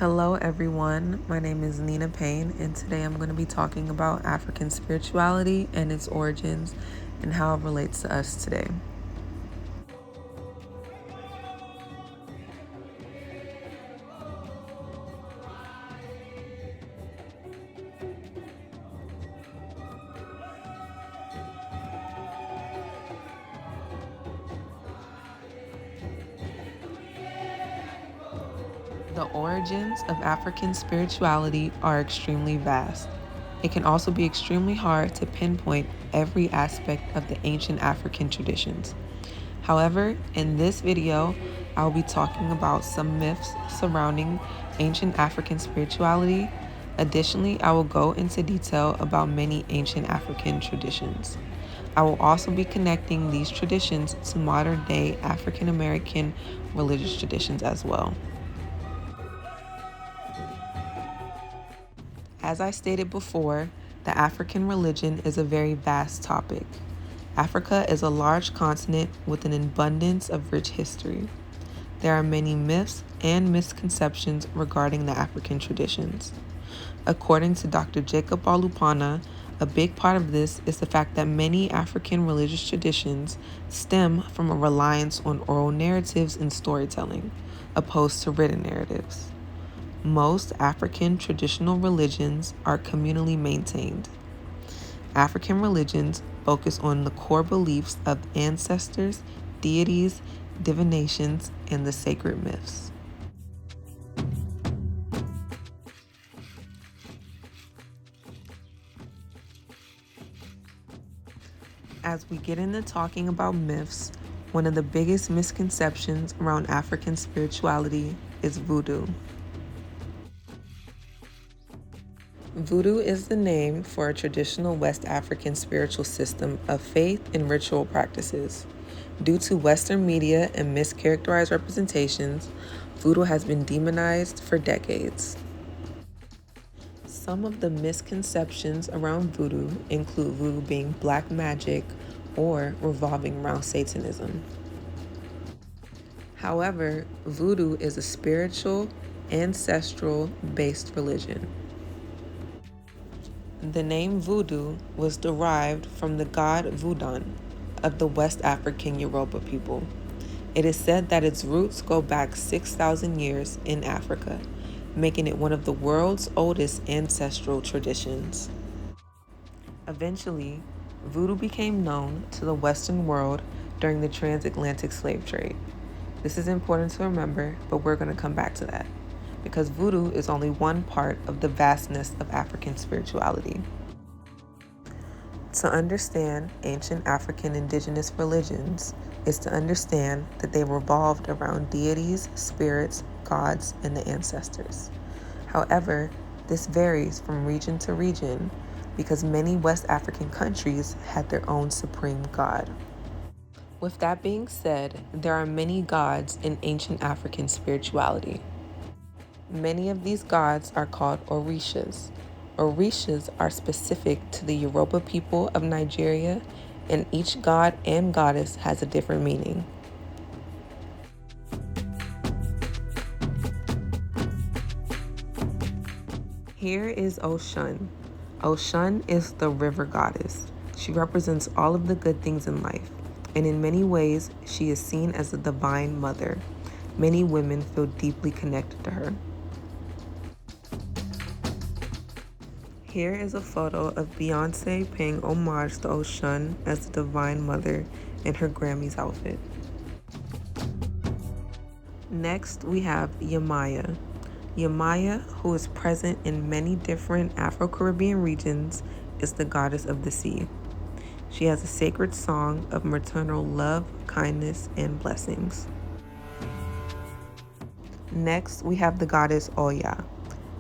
Hello everyone, my name is Nina Payne, and today I'm going to be talking about African spirituality and its origins and how it relates to us today. The origins of African spirituality are extremely vast. It can also be extremely hard to pinpoint every aspect of the ancient African traditions. However, in this video, I'll be talking about some myths surrounding ancient African spirituality. Additionally, I will go into detail about many ancient African traditions. I will also be connecting these traditions to modern day African American religious traditions as well. As I stated before, the African religion is a very vast topic. Africa is a large continent with an abundance of rich history. There are many myths and misconceptions regarding the African traditions. According to Dr. Jacob Olupona, a big part of this is the fact that many African religious traditions stem from a reliance on oral narratives and storytelling, opposed to written narratives. Most African traditional religions are communally maintained. African religions focus on the core beliefs of ancestors, deities, divinations, and the sacred myths. As we get into talking about myths, one of the biggest misconceptions around African spirituality is voodoo. Voodoo is the name for a traditional West African spiritual system of faith and ritual practices. Due to Western media and mischaracterized representations, voodoo has been demonized for decades. Some of the misconceptions around voodoo include voodoo being black magic or revolving around Satanism. However, voodoo is a spiritual, ancestral-based religion. The name voodoo was derived from the god Voodoo of the West African Yoruba people. It is said that its roots go back 6,000 years in Africa, making it one of the world's oldest ancestral traditions. Eventually, voodoo became known to the Western world during the transatlantic slave trade. This is important to remember, but we're going to come back to that, because voodoo is only one part of the vastness of African spirituality. To understand ancient African indigenous religions is to understand that they revolved around deities, spirits, gods, and the ancestors. However, this varies from region to region because many West African countries had their own supreme god. With that being said, there are many gods in ancient African spirituality. Many of these gods are called Orishas. Orishas are specific to the Yoruba people of Nigeria, and each god and goddess has a different meaning. Here is Oshun. Oshun is the river goddess. She represents all of the good things in life, and in many ways, she is seen as the divine mother. Many women feel deeply connected to her. Here is a photo of Beyonce paying homage to Oshun as the Divine Mother in her Grammys outfit. Next, we have Yemaya. Yemaya, who is present in many different Afro-Caribbean regions, is the goddess of the sea. She has a sacred song of maternal love, kindness, and blessings. Next, we have the goddess Oya.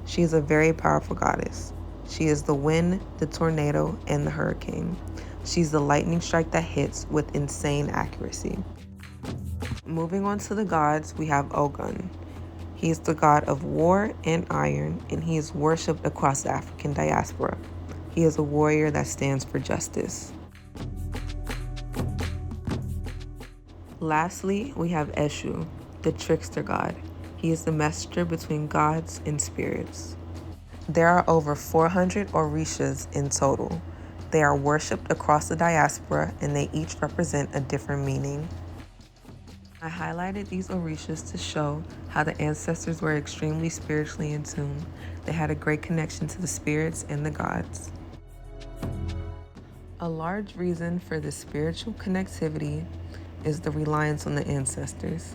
She is a very powerful goddess. She is the wind, the tornado, and the hurricane. She's the lightning strike that hits with insane accuracy. Moving on to the gods, we have Ogun. He is the god of war and iron, and he is worshipped across the African diaspora. He is a warrior that stands for justice. Lastly, we have Eshu, the trickster god. He is the messenger between gods and spirits. There are over 400 Orishas in total. They are worshipped across the diaspora and they each represent a different meaning. I highlighted these Orishas to show how the ancestors were extremely spiritually in tune. They had a great connection to the spirits and the gods. A large reason for this spiritual connectivity is the reliance on the ancestors.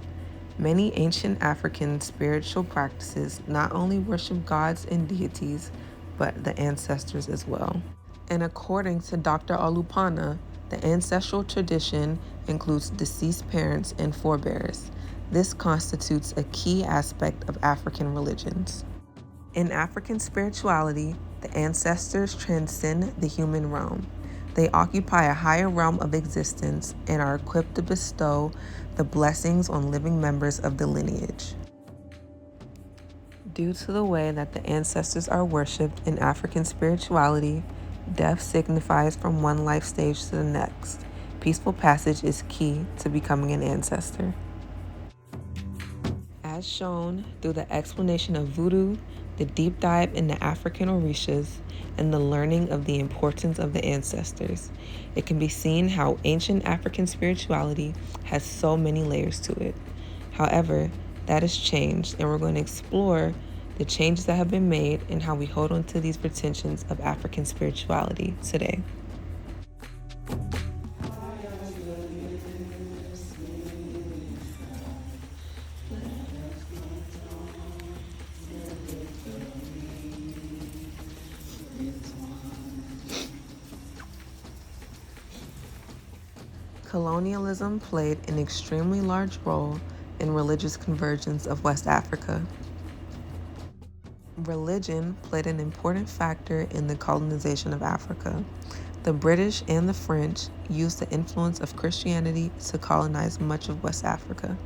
Many ancient African spiritual practices not only worship gods and deities, but the ancestors as well. And according to Dr. Olupana, the ancestral tradition includes deceased parents and forebears. This constitutes a key aspect of African religions. In African spirituality, the ancestors transcend the human realm. They occupy a higher realm of existence and are equipped to bestow the blessings on living members of the lineage. Due to the way that the ancestors are worshipped in African spirituality, death signifies from one life stage to the next. Peaceful passage is key to becoming an ancestor. As shown through the explanation of voodoo, the deep dive into African Orishas, and the learning of the importance of the ancestors, it can be seen how ancient African spirituality has so many layers to it. However, that has changed, and we're going to explore the changes that have been made and how we hold on to these pretensions of African spirituality today. Colonialism played an extremely large role in religious convergence of West Africa. Religion played an important factor in the colonization of Africa. The British and the French used the influence of Christianity to colonize much of West Africa.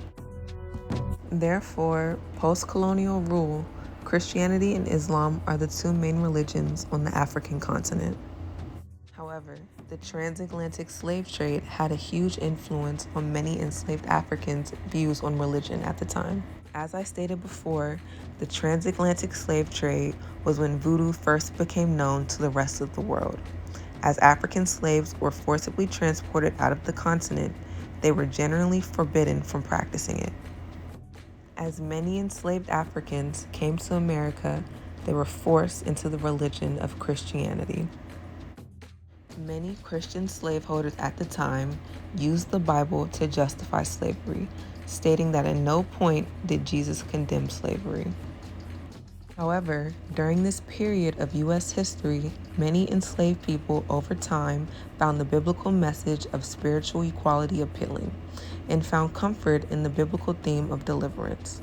Therefore, post-colonial rule, Christianity and Islam are the two main religions on the African continent. However, the transatlantic slave trade had a huge influence on many enslaved Africans' views on religion at the time. As I stated before, the transatlantic slave trade was when voodoo first became known to the rest of the world. As African slaves were forcibly transported out of the continent, they were generally forbidden from practicing it. As many enslaved Africans came to America, they were forced into the religion of Christianity. Many Christian slaveholders at the time used the Bible to justify slavery, stating that at no point did Jesus condemn slavery. However, during this period of U.S. history, many enslaved people over time found the biblical message of spiritual equality appealing and found comfort in the biblical theme of deliverance.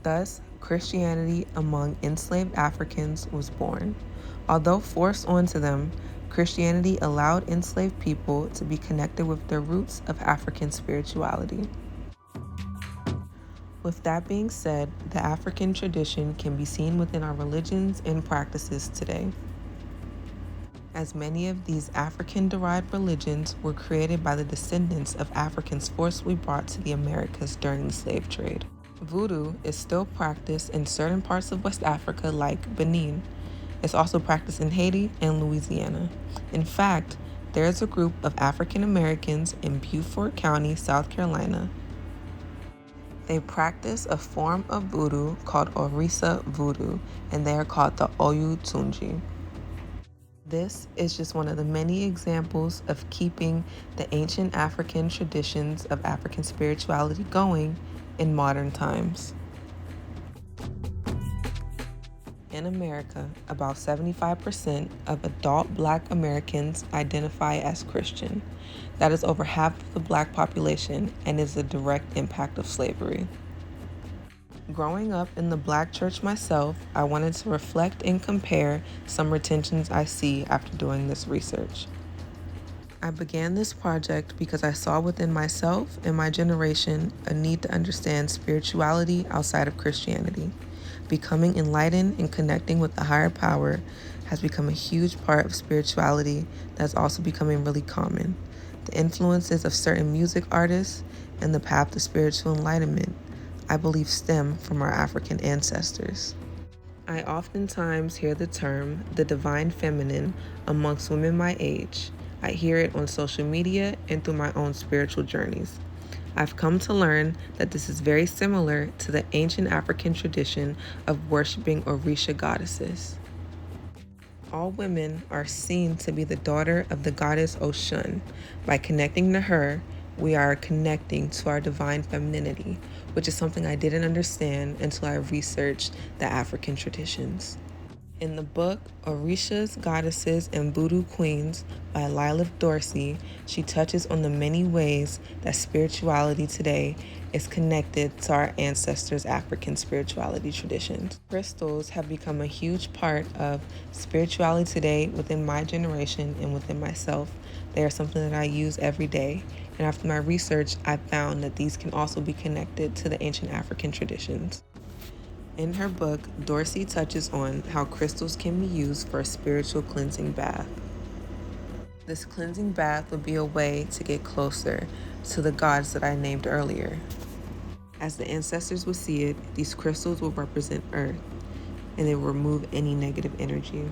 Thus, Christianity among enslaved Africans was born. Although forced onto them, Christianity allowed enslaved people to be connected with their roots of African spirituality. With that being said, the African tradition can be seen within our religions and practices today, as many of these African-derived religions were created by the descendants of Africans forcibly brought to the Americas during the slave trade. Voodoo is still practiced in certain parts of West Africa like Benin. It's also practiced in Haiti and Louisiana. In fact, there is a group of African Americans in Beaufort County, South Carolina. They practice a form of voodoo called Orisa voodoo, and they are called the Oyu Tunji. This is just one of the many examples of keeping the ancient African traditions of African spirituality going in modern times. In America, about 75% of adult Black Americans identify as Christian. That is over half of the Black population and is a direct impact of slavery. Growing up in the Black church myself, I wanted to reflect and compare some retentions I see after doing this research. I began this project because I saw within myself and my generation a need to understand spirituality outside of Christianity. Becoming enlightened and connecting with the higher power has become a huge part of spirituality that's also becoming really common. The influences of certain music artists and the path to spiritual enlightenment. I believe stem from our African ancestors. I oftentimes hear the term the divine feminine amongst women my age. I hear it on social media and through my own spiritual journeys. I've come to learn that this is very similar to the ancient African tradition of worshiping Orisha goddesses. All women are seen to be the daughter of the goddess Oshun. By connecting to her, we are connecting to our divine femininity, which is something I didn't understand until I researched the African traditions. In the book Orishas, Goddesses, and Voodoo Queens by Lilith Dorsey, she touches on the many ways that spirituality today is connected to our ancestors' African spirituality traditions. Crystals have become a huge part of spirituality today within my generation and within myself. They are something that I use every day, and after my research, I found that these can also be connected to the ancient African traditions. In her book, Dorsey touches on how crystals can be used for a spiritual cleansing bath. This cleansing bath would be a way to get closer to the gods that I named earlier. As the ancestors would see it, these crystals will represent Earth, and they will remove any negative energy.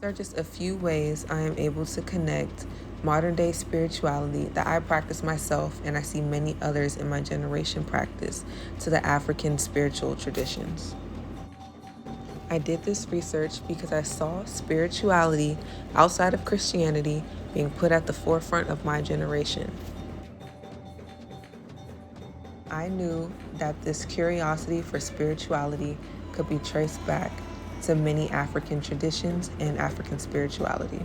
There are just a few ways I am able to connect modern day spirituality that I practice myself and I see many others in my generation practice to the African spiritual traditions. I did this research because I saw spirituality outside of Christianity being put at the forefront of my generation. I knew that this curiosity for spirituality could be traced back to many African traditions and African spirituality.